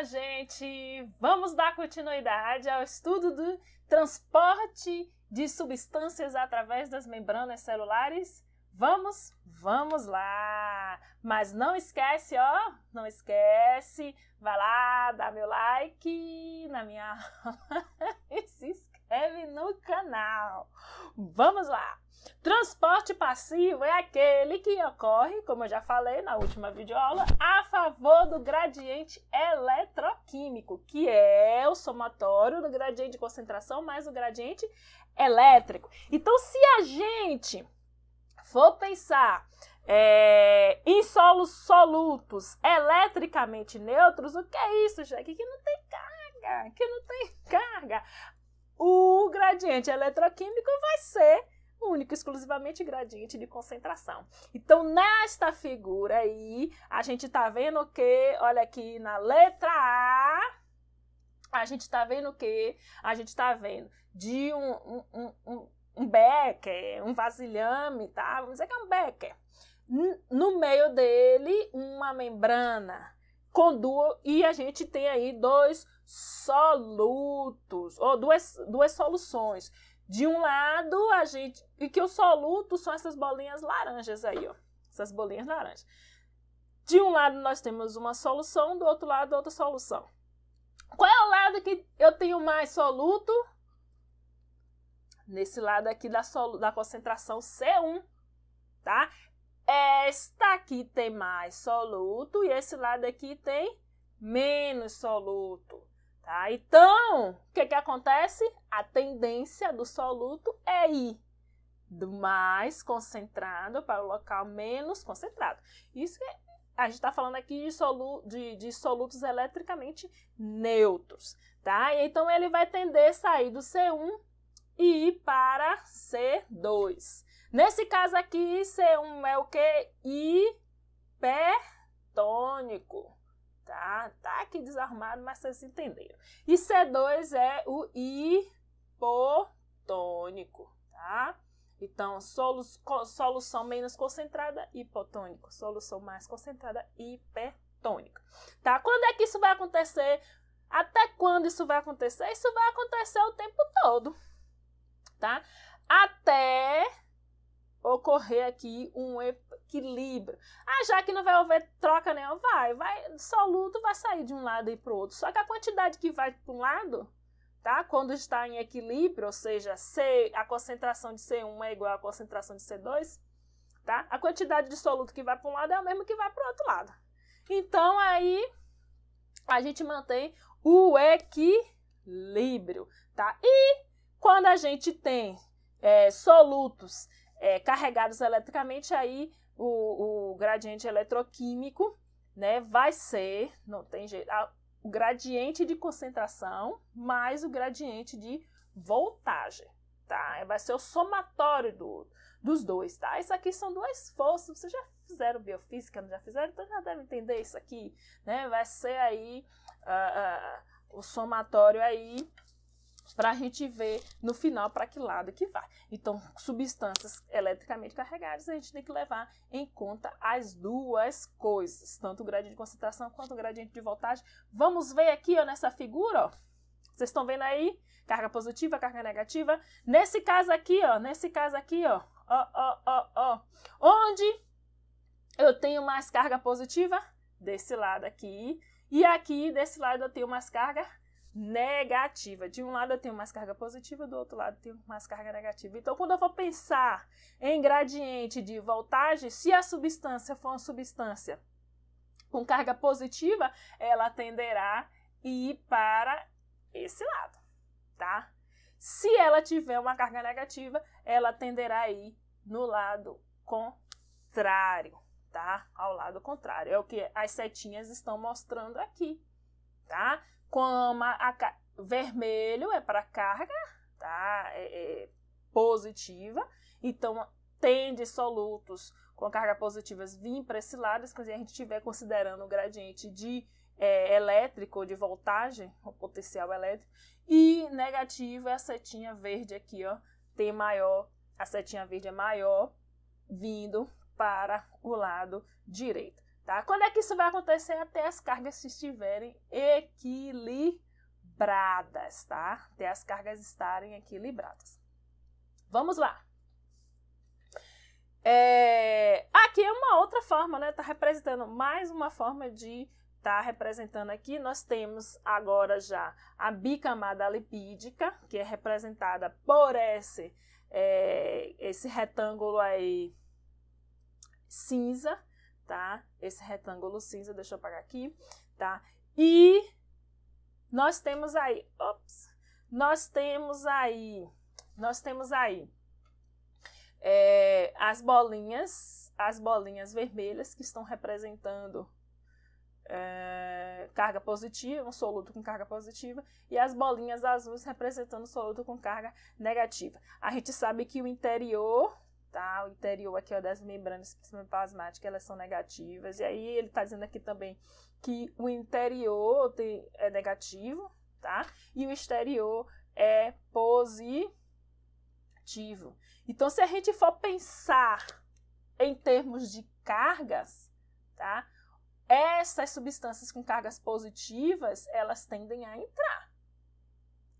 minha gente! Vamos dar continuidade ao estudo do transporte de substâncias através das membranas celulares? Vamos? Vamos lá! Mas não esquece, ó, não esquece, vai lá, dá meu like na minha aula e se inscreve no canal. Vamos lá! Transporte passivo é aquele que ocorre, como eu já falei na última videoaula, a favor do gradiente eletroquímico, que é o somatório do gradiente de concentração mais o gradiente elétrico. Então, se a gente for pensar em solos solutos eletricamente neutros, o que é isso, gente? Que não tem carga, que não tem carga. O gradiente eletroquímico vai ser único, exclusivamente gradiente de concentração. Então, nesta figura aí, a gente tá vendo que, olha aqui na letra A gente tá vendo o quê? A gente tá vendo de um becker, um vasilhame, tá? Vamos dizer que é um becker. No meio dele, uma membrana com e a gente tem aí dois solutos, ou duas soluções. De um lado, e que os solutos são essas bolinhas laranjas aí, ó. Essas bolinhas laranjas. De um lado, nós temos uma solução, do outro lado, outra solução. Qual é o lado que eu tenho mais soluto? Nesse lado aqui da concentração C1, tá? Esta aqui tem mais soluto e esse lado aqui tem menos soluto. Tá? Então, o que acontece? A tendência do soluto é ir do mais concentrado para o local menos concentrado. Isso que a gente está falando aqui de solutos eletricamente neutros. Tá? E então, ele vai tender a sair do C1 e ir para C2. Nesse caso aqui, C1 é o que? Hipertônico. Tá aqui desarmado, mas vocês entenderam. E C2 é o hipotônico, tá? Então, solução menos concentrada, hipotônico. Solução mais concentrada, hipertônico. Tá? Quando é que isso vai acontecer? Até quando isso vai acontecer? Isso vai acontecer o tempo todo, tá? Até ocorrer aqui um equilíbrio. Já que não vai haver troca nenhuma, soluto vai sair de um lado e para o outro. Só que a quantidade que vai para um lado, tá? Quando está em equilíbrio, ou seja, a concentração de C1 é igual à concentração de C2, tá? A quantidade de soluto que vai para um lado é a mesma que vai para o outro lado. Então, aí, a gente mantém o equilíbrio, tá? E quando a gente tem solutos carregados eletricamente, aí o gradiente eletroquímico, né, vai ser, não tem jeito, o gradiente de concentração mais o gradiente de voltagem, tá? Vai ser o somatório dos dois, tá? Isso aqui são duas forças, vocês já fizeram biofísica, não já fizeram? Então já devem entender isso aqui, né? Vai ser aí o somatório aí, para a gente ver no final para que lado que vai. Então, substâncias eletricamente carregadas, a gente tem que levar em conta as duas coisas, tanto o gradiente de concentração quanto o gradiente de voltagem. Vamos ver aqui, ó, nessa figura, ó. Vocês estão vendo aí? Carga positiva, carga negativa. Nesse caso aqui, ó, onde eu tenho mais carga positiva? Desse lado aqui. E aqui, desse lado, eu tenho mais carga negativa. De um lado eu tenho mais carga positiva, do outro lado eu tenho mais carga negativa. Então, quando eu for pensar em gradiente de voltagem, se a substância for uma substância com carga positiva, ela tenderá a ir para esse lado, tá? Se ela tiver uma carga negativa, ela tenderá a ir no lado contrário, tá? Ao lado contrário. É o que as setinhas estão mostrando aqui, tá? Como vermelho é para carga, tá? Positiva. Então, tende solutos com carga positivas vir para esse lado, se a gente estiver considerando o gradiente de elétrico, de voltagem, o potencial elétrico. E negativa é a setinha verde aqui, ó, tem maior, a setinha verde é maior, vindo para o lado direito. tá? Quando é que isso vai acontecer? Até as cargas estiverem equilibradas, tá? Até as cargas estarem equilibradas. Vamos lá. Aqui é uma outra forma, né? Tá representando mais uma forma de tá representando aqui. Nós temos agora já a bicamada lipídica, que é representada por esse retângulo aí cinza, tá? Esse retângulo cinza, deixa eu apagar aqui, tá? E nós temos aí, nós temos aí as bolinhas vermelhas que estão representando carga positiva, um soluto com carga positiva, e as bolinhas azuis representando soluto com carga negativa. A gente sabe que o interior, tá? O interior aqui, ó, das membranas plasmáticas, elas são negativas, e aí ele está dizendo aqui também que o interior é negativo, tá? E o exterior é positivo. Então, se a gente for pensar em termos de cargas, tá? Essas substâncias com cargas positivas, elas tendem a entrar,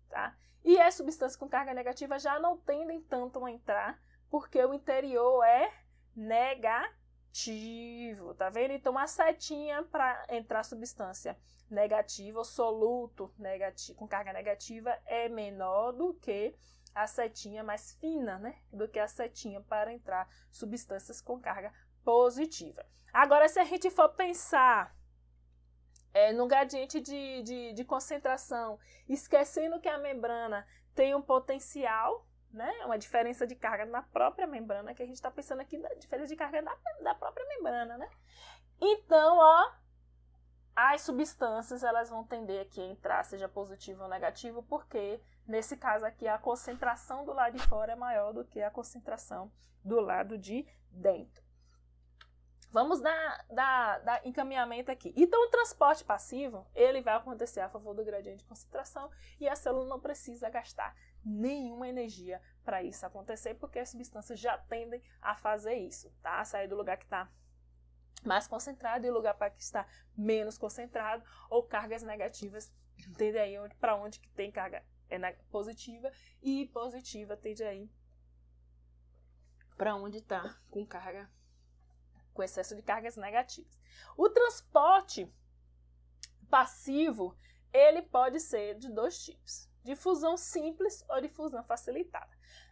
tá? E as substâncias com carga negativa já não tendem tanto a entrar, porque o interior é negativo, tá vendo? Então, a setinha para entrar substância negativa, o soluto negativo, com carga negativa, é menor do que a setinha mais fina, né? Do que a setinha para entrar substâncias com carga positiva. Agora, se a gente for pensar no gradiente de concentração, esquecendo que a membrana tem um potencial, né? Uma diferença de carga na própria membrana, que a gente está pensando aqui na diferença de carga da própria membrana, né? Então, ó, as substâncias, elas vão tender aqui a entrar, seja positivo ou negativo, porque nesse caso aqui a concentração do lado de fora é maior do que a concentração do lado de dentro. Vamos dar encaminhamento aqui. Então, o transporte passivo, ele vai acontecer a favor do gradiente de concentração e a célula não precisa gastar nenhuma energia para isso acontecer, porque as substâncias já tendem a fazer isso, tá? Sair do lugar que está mais concentrado e o lugar para que está menos concentrado, ou cargas negativas tende aí para onde que tem carga positiva, e positiva tende aí para onde está com excesso de cargas negativas. O transporte passivo, ele pode ser de dois tipos: difusão simples ou difusão facilitada.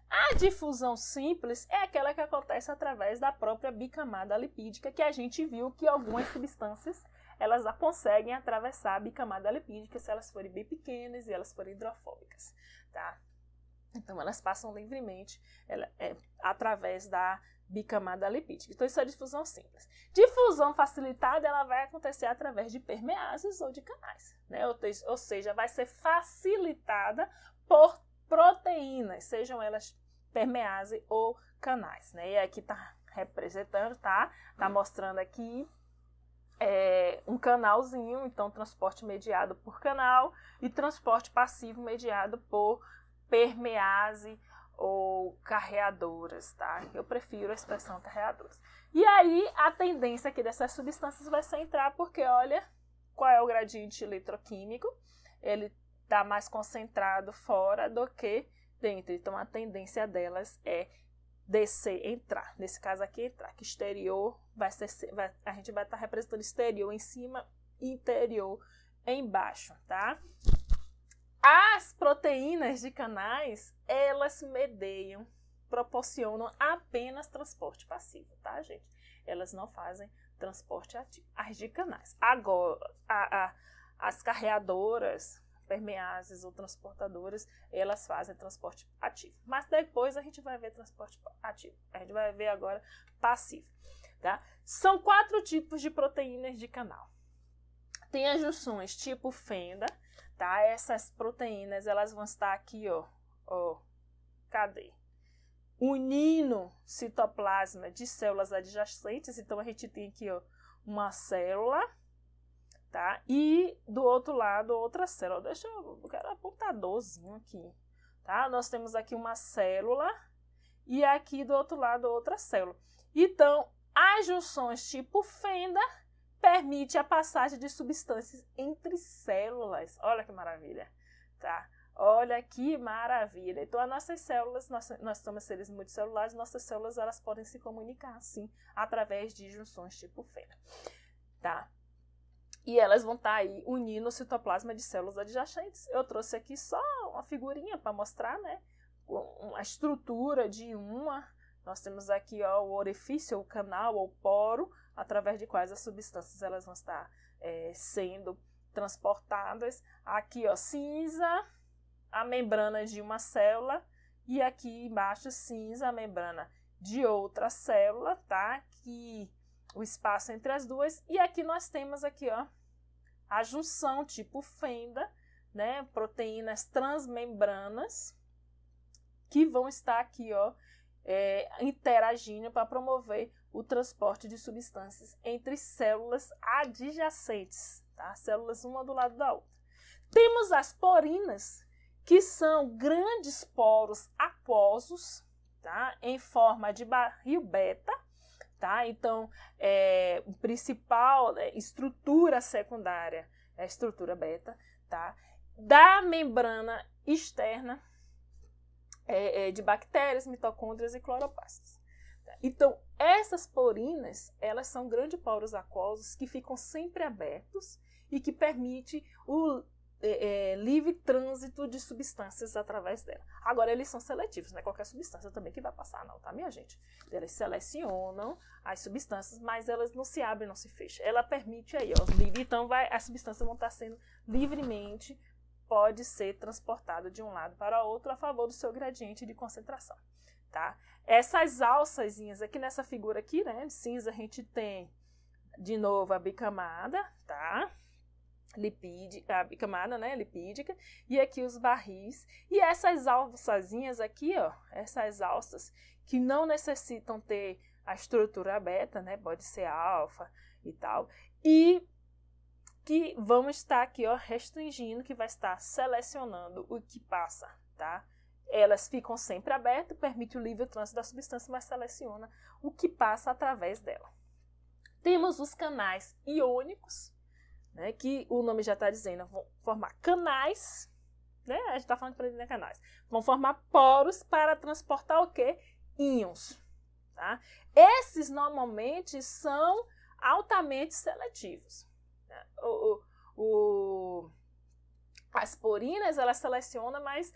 A difusão simples é aquela que acontece através da própria bicamada lipídica, que a gente viu que algumas substâncias elas conseguem atravessar a bicamada lipídica se elas forem bem pequenas e elas forem hidrofóbicas, tá? Então, elas passam livremente através da bicamada lipídica. Então, isso é difusão simples. Difusão facilitada, ela vai acontecer através de permeases ou de canais, né? Ou seja, vai ser facilitada por proteínas, sejam elas permease ou canais, né? E aqui tá representando, tá mostrando aqui um canalzinho, então transporte mediado por canal e transporte passivo mediado por permease ou carreadoras, tá? Eu prefiro a expressão carreadoras. E aí, a tendência aqui dessas substâncias vai ser entrar, porque olha qual é o gradiente eletroquímico, ele está mais concentrado fora do que dentro. Então, a tendência delas é descer, entrar. Nesse caso aqui, entrar. Que exterior a gente vai estar representando exterior em cima e interior embaixo, tá? As proteínas de canais, elas medeiam, proporcionam apenas transporte passivo, tá, gente? Elas não fazem transporte ativo. As de canais. Agora, as carreadoras, permeases ou transportadoras, elas fazem transporte ativo. Mas depois a gente vai ver transporte ativo. A gente vai ver agora passivo, tá? São 4 tipos de proteínas de canal. Tem as junções tipo fenda, tá? Essas proteínas, elas vão estar aqui, ó, cadê? Unindo citoplasma de células adjacentes. Então, a gente tem aqui, ó, uma célula, tá? E do outro lado, outra célula. Eu quero um apontadorzinho aqui, tá? Nós temos aqui uma célula e aqui do outro lado outra célula. Então, as junções tipo fenda permite a passagem de substâncias entre células. Olha que maravilha, tá? Olha que maravilha. Então, as nossas células, nós somos seres multicelulares, nossas células elas podem se comunicar, assim, através de junções tipo fenda, tá? E elas vão estar aí unindo o citoplasma de células adjacentes. Eu trouxe aqui só uma figurinha para mostrar, né, a estrutura de uma. Nós temos aqui, ó, o orifício, o canal, ou poro, através de quais as substâncias elas vão estar sendo transportadas. Aqui, ó, cinza, a membrana de uma célula, e aqui embaixo cinza, a membrana de outra célula, tá? Que o espaço entre as duas. E aqui nós temos aqui, ó, a junção tipo fenda, né? Proteínas transmembranas que vão estar aqui, ó, interagindo para promover o transporte de substâncias entre células adjacentes, tá? Células uma do lado da outra. Temos as porinas, que são grandes poros aquosos, tá? Em forma de barril beta, tá? Então, a principal estrutura secundária é a estrutura beta, tá? Da membrana externa de bactérias, mitocôndrias e cloroplastos. Então, essas porinas, elas são grandes poros aquosos que ficam sempre abertos e que permite o livre trânsito de substâncias através dela. Agora, eles são seletivos, não é qualquer substância também que vai passar, não, tá, minha gente? Eles selecionam as substâncias, mas elas não se abrem, não se fecham. Ela permite aí, ó, livre, então as substâncias vão estar sendo livremente, pode ser transportada de um lado para outro a favor do seu gradiente de concentração, tá? Essas alçazinhas aqui nessa figura aqui, né, de cinza, a gente tem, de novo, a bicamada, tá? A bicamada, né, lipídica, e aqui os barris, e essas alçazinhas aqui, ó, essas alças que não necessitam ter a estrutura beta, né, pode ser alfa e tal, e que vão estar aqui, ó, restringindo, que vai estar selecionando o que passa, tá? Elas ficam sempre abertas, permite o livre trânsito da substância, mas seleciona o que passa através dela. Temos os canais iônicos, né, que o nome já está dizendo, vão formar canais, né, a gente está falando para ele, canais, vão formar poros para transportar o quê? Íons, tá? Esses normalmente são altamente seletivos. Né? As porinas, elas selecionam, mas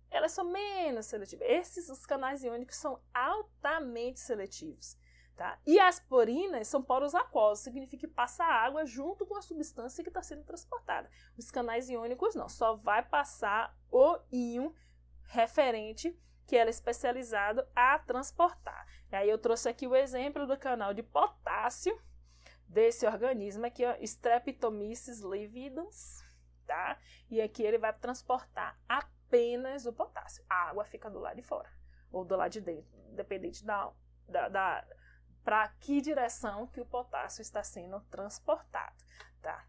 elas são menos seletivas. Os canais iônicos são altamente seletivos. Tá? E as porinas são poros aquosos, significa que passa água junto com a substância que está sendo transportada. Os canais iônicos não, só vai passar o íon referente que ela é especializado a transportar. E aí eu trouxe aqui o exemplo do canal de potássio desse organismo aqui, ó, Streptomyces lividans, tá? E aqui ele vai transportar apenas o potássio. A água fica do lado de fora ou do lado de dentro, dependente para que direção que o potássio está sendo transportado, tá?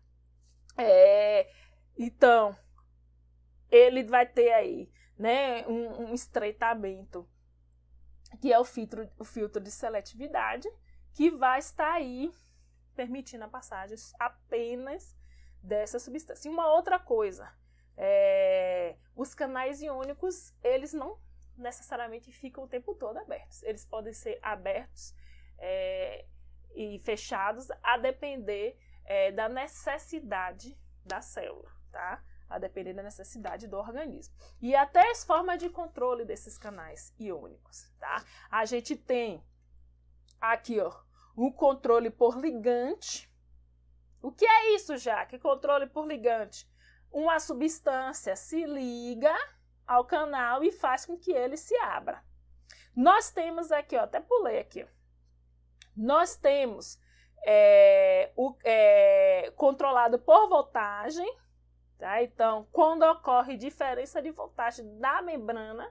Então, ele vai ter aí, né, um estreitamento, que é o filtro de seletividade, que vai estar aí permitindo a passagem apenas dessa substância. E uma outra coisa, os canais iônicos, eles não necessariamente ficam o tempo todo abertos. Eles podem ser abertos e fechados a depender da necessidade da célula, tá? A depender da necessidade do organismo. E até as formas de controle desses canais iônicos, tá? A gente tem aqui, ó, o controle por ligante. O que é isso, Jaque? Controle por ligante. Uma substância se liga ao canal e faz com que ele se abra. Nós temos aqui, ó, até pulei aqui, ó. Nós temos controlado por voltagem, tá? Então, quando ocorre diferença de voltagem da membrana,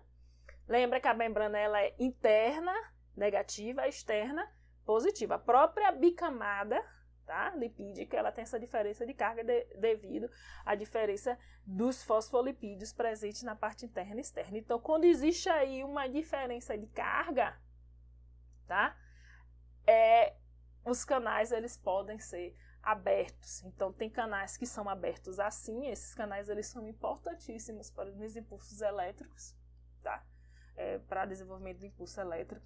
lembra que a membrana ela é interna, negativa, externa, positiva. A própria bicamada, tá, lipídica, ela tem essa diferença de carga devido à diferença dos fosfolipídios presentes na parte interna e externa. Então, quando existe aí uma diferença de carga, tá, os canais, eles podem ser abertos. Então, tem canais que são abertos assim. Esses canais, eles são importantíssimos para os impulsos elétricos, tá? Para desenvolvimento do impulso elétrico.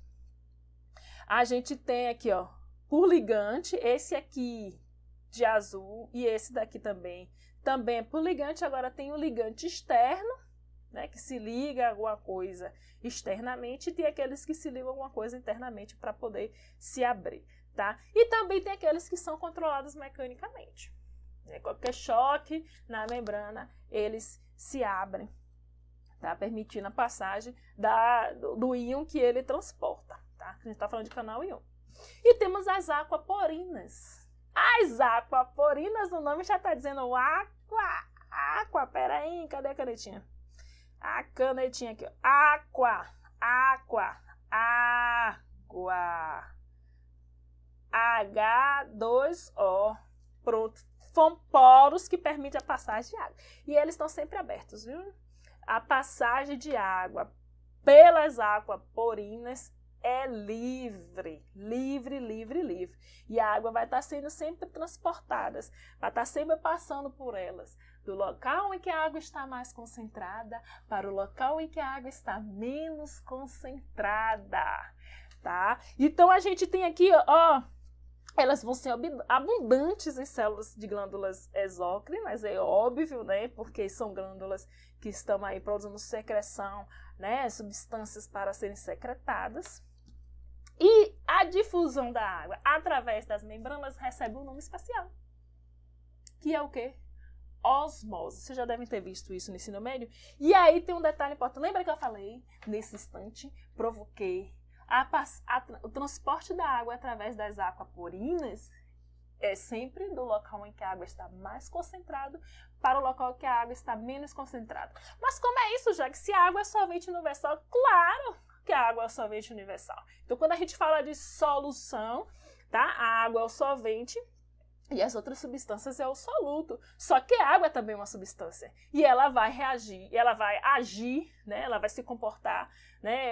A gente tem aqui, ó, por ligante, esse aqui de azul e esse daqui também é por ligante. Agora tem o ligante externo, né, que se liga a alguma coisa externamente, e tem aqueles que se ligam a alguma coisa internamente para poder se abrir, tá? E também tem aqueles que são controlados mecanicamente. Qualquer choque na membrana, eles se abrem, tá? Permitindo a passagem do íon que ele transporta, tá? A gente está falando de canal íon. E temos as aquaporinas. As aquaporinas, o nome já está dizendo aqua. Pera aí, cadê a canetinha? A canetinha aqui, ó. Aqua. H2O. Pronto. São poros que permitem a passagem de água. E eles estão sempre abertos, viu? A passagem de água pelas aquaporinas é livre. E a água vai estar sendo sempre transportada, vai estar sempre passando por elas, do local em que a água está mais concentrada para o local em que a água está menos concentrada, tá? Então, a gente tem aqui, ó, elas vão ser abundantes em células de glândulas exócrinas, é óbvio, né? Porque são glândulas que estão aí produzindo secreção, né? Substâncias para serem secretadas. E a difusão da água através das membranas recebe um nome especial, que é o quê? Osmose. Vocês já devem ter visto isso no ensino médio. E aí tem um detalhe importante. Lembra que eu falei, nesse instante, provoquei o transporte da água através das aquaporinas é sempre do local em que a água está mais concentrada para o local em que a água está menos concentrada. Mas como é isso, já que se a água é solvente universal, claro que a água é solvente universal. Então, quando a gente fala de solução, tá? A água é o solvente e as outras substâncias é o soluto. Só que a água também é uma substância. E ela vai reagir, ela vai agir, né? Ela vai se comportar, né?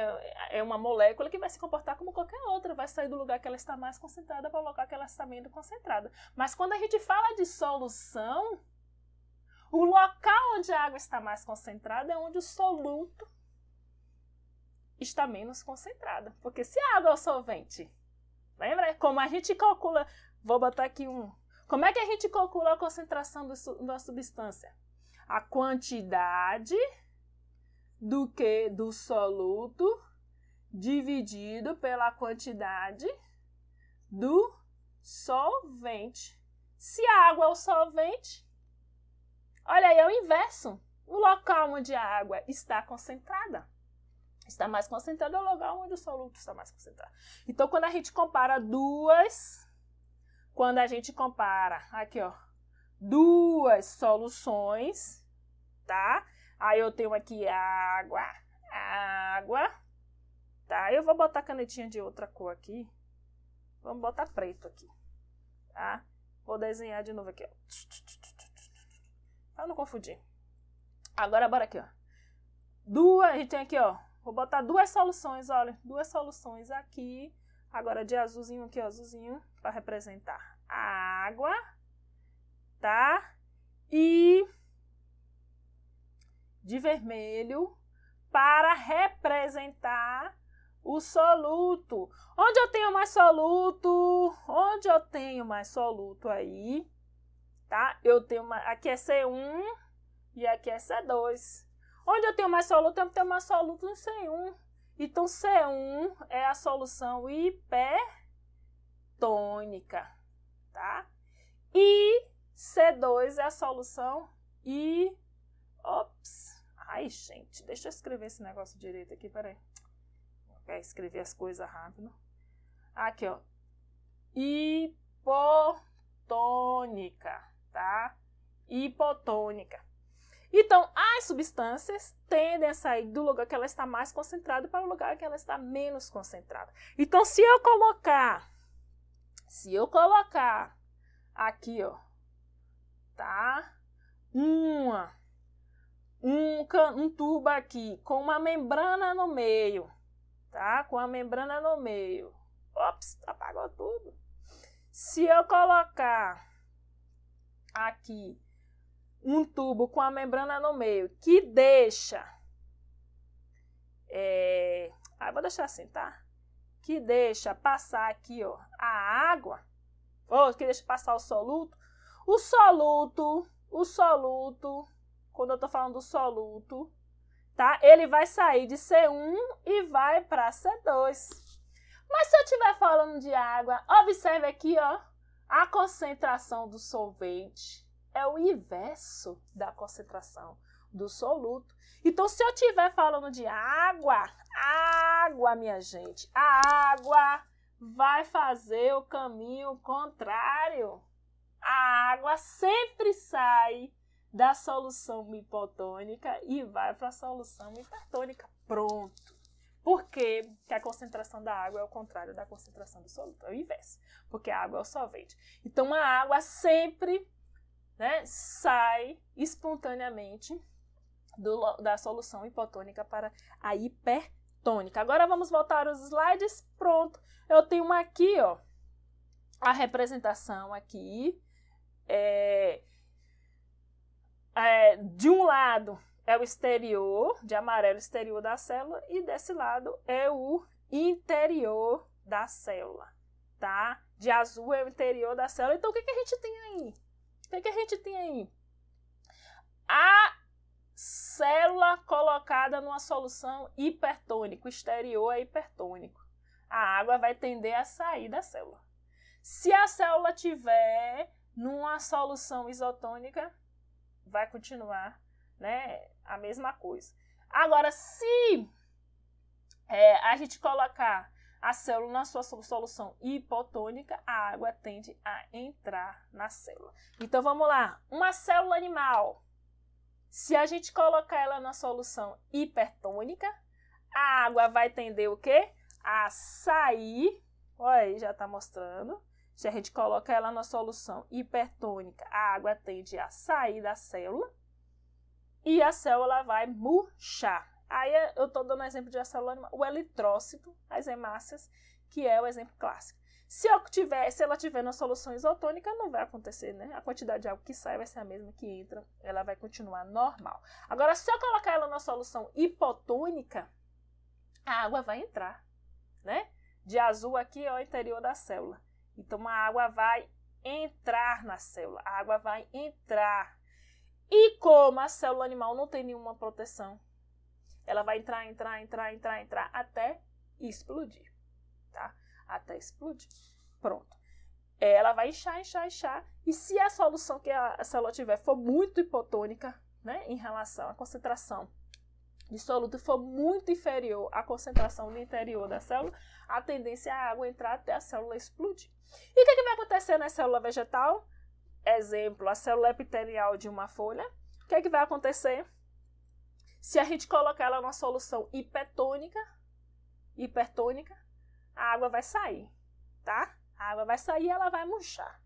É uma molécula que vai se comportar como qualquer outra. Vai sair do lugar que ela está mais concentrada para o lugar que ela está menos concentrada. Mas quando a gente fala de solução, o local onde a água está mais concentrada é onde o soluto está menos concentrada. Porque se a água é o solvente, lembra? Como a gente calcula, vou botar aqui como é que a gente calcula a concentração da substância? A quantidade do soluto dividido pela quantidade do solvente. Se a água é o solvente, olha aí, é o inverso. O local onde a água está concentrada, está mais concentrado é o lugar onde o soluto está mais concentrado. Então, quando a gente compara aqui, ó, duas soluções, tá? Aí eu tenho aqui água, tá? Eu vou botar canetinha de outra cor aqui. Vamos botar preto aqui, tá? Vou desenhar de novo aqui, ó. Pra não confundir. Agora, bora aqui, ó. A gente tem aqui, ó. Vou botar duas soluções, olha. Duas soluções aqui. Agora de azulzinho aqui, ó. Azulzinho. Para representar a água. Tá? E de vermelho para representar o soluto. Onde eu tenho mais soluto? Onde eu tenho mais soluto aí? Tá? Eu tenho aqui é C1 e aqui é C2. Onde eu tenho mais soluto, eu tenho mais soluto no C1. Então, C1 é a solução hipertônica, tá? E C2 é a solução Ai, gente, deixa eu escrever esse negócio direito aqui, peraí. Quer escrever as coisas rápido. Aqui, ó. Hipotônica, tá? Hipotônica. Então, as substâncias tendem a sair do lugar que ela está mais concentrada para o lugar que ela está menos concentrada. Então, se eu colocar aqui, ó, tá? Um tubo aqui com uma membrana no meio, tá? Com a membrana no meio. Ops, apagou tudo. Se eu colocar aqui um tubo com a membrana no meio, que deixa... vou deixar assim, tá? Que deixa passar aqui, ó, a água, ou que deixa passar o soluto. O soluto, quando eu tô falando do soluto, tá? Ele vai sair de C1 e vai para C2. Mas se eu estiver falando de água, observe aqui, ó, a concentração do solvente é o inverso da concentração do soluto. Então, se eu estiver falando de água, minha gente, a água vai fazer o caminho contrário. A água sempre sai da solução hipotônica e vai para a solução hipertônica. Pronto. Por quê? Porque a concentração da água é o contrário da concentração do soluto, é o inverso, porque a água é o solvente. Então, a água sempre, né, sai espontaneamente da solução hipotônica para a hipertônica. Agora, vamos voltar aos slides. Pronto. Eu tenho aqui, ó, a representação aqui. De um lado é o exterior, de amarelo, exterior da célula, e desse lado é o interior da célula, tá? De azul é o interior da célula. Então, o que a gente tem aí? O que a gente tem aí? A célula colocada numa solução hipertônica. O exterior é hipertônico. A água vai tender a sair da célula. Se a célula tiver numa solução isotônica, vai continuar, né, a mesma coisa. Agora, se a gente colocar a célula na sua solução hipotônica, a água tende a entrar na célula. Então, vamos lá. Uma célula animal, se a gente colocar ela na solução hipertônica, a água vai tender o quê? A sair. Olha aí, já está mostrando. Se a gente coloca ela na solução hipertônica, a água tende a sair da célula e a célula vai murchar. Aí eu estou dando exemplo de célula animal, o eritrócito, as hemácias, que é o exemplo clássico. Se ela tiver na solução isotônica, não vai acontecer, né? A quantidade de água que sai vai ser a mesma que entra, ela vai continuar normal. Agora, se eu colocar ela na solução hipotônica, a água vai entrar, né? De azul aqui é o interior da célula. Então, a água vai entrar na célula, a água vai entrar. E como a célula animal não tem nenhuma proteção, ela vai entrar até explodir, tá? Até explodir. Pronto. Ela vai inchar. E se a solução que a célula tiver for muito hipotônica, né, em relação à concentração de soluto for muito inferior à concentração no interior da célula, a tendência é a água entrar até a célula explodir. E o que vai acontecer na célula vegetal? Exemplo, a célula epitelial de uma folha. O que vai acontecer? Se a gente colocar ela numa solução hipertônica, a água vai sair, tá? A água vai sair e ela vai murchar,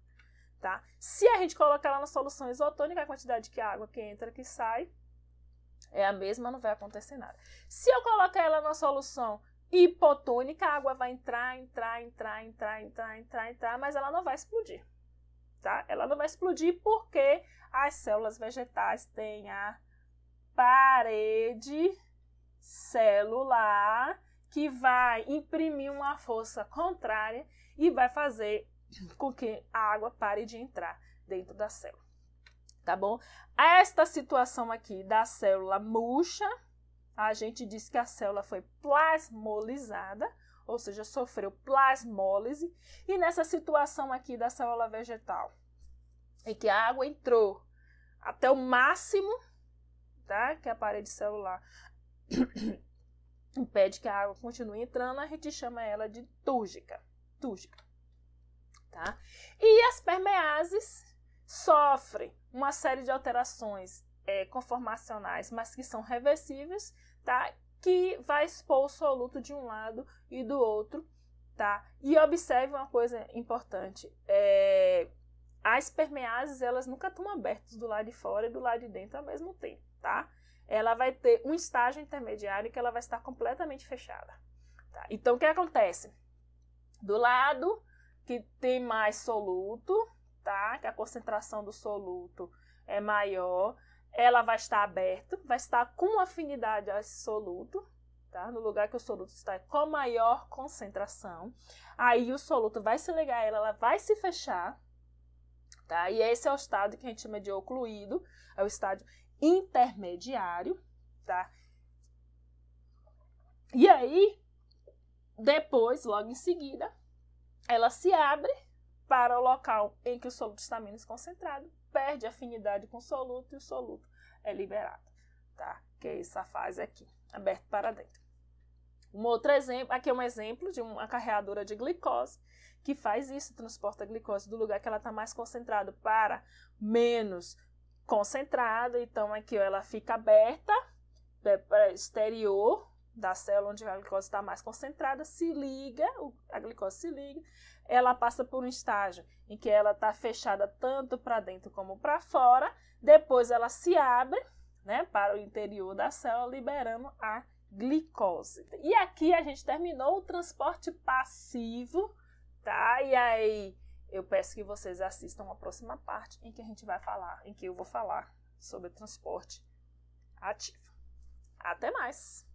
tá? Se a gente colocar ela na solução isotônica, a quantidade de água que entra, que sai, é a mesma, não vai acontecer nada. Se eu colocar ela na solução hipotônica, a água vai entrar, mas ela não vai explodir, tá? Ela não vai explodir porque as células vegetais têm a parede celular que vai imprimir uma força contrária e vai fazer com que a água pare de entrar dentro da célula. Tá bom? Esta situação aqui da célula murcha, a gente diz que a célula foi plasmolizada, ou seja, sofreu plasmólise. E nessa situação aqui da célula vegetal, em que a água entrou até o máximo, tá? Que a parede celular impede que a água continue entrando, a gente chama ela de túrgica. Tá? E as permeases sofrem uma série de alterações conformacionais, mas que são reversíveis, tá? Que vai expor o soluto de um lado e do outro, tá? E observe uma coisa importante, as permeases, elas nunca estão abertas do lado de fora e do lado de dentro ao mesmo tempo, tá? Ela vai ter um estágio intermediário que ela vai estar completamente fechada, tá? Então, o que acontece? Do lado que tem mais soluto, tá? Que a concentração do soluto é maior, ela vai estar aberta, vai estar com afinidade a esse soluto, tá? No lugar que o soluto está com maior concentração. Aí o soluto vai se ligar a ela vai se fechar, tá? E esse é o estado que a gente chama de ocluído, é o estágio intermediário, tá? E aí, depois, logo em seguida, ela se abre para o local em que o soluto está menos concentrado, perde afinidade com o soluto e o soluto é liberado, tá? Que é essa fase aqui, aberto para dentro. Um outro exemplo, aqui é um exemplo de uma carreadora de glicose que faz isso, transporta a glicose do lugar que ela está mais concentrado para menos concentrado. Então, aqui ó, ela fica aberta para o exterior da célula onde a glicose está mais concentrada, se liga, a glicose se liga, ela passa por um estágio em que ela está fechada tanto para dentro como para fora, depois ela se abre, né, para o interior da célula, liberando a glicose. E aqui a gente terminou o transporte passivo, tá? E aí eu peço que vocês assistam a próxima parte em que a gente vai falar, em que eu vou falar sobre o transporte ativo. Até mais!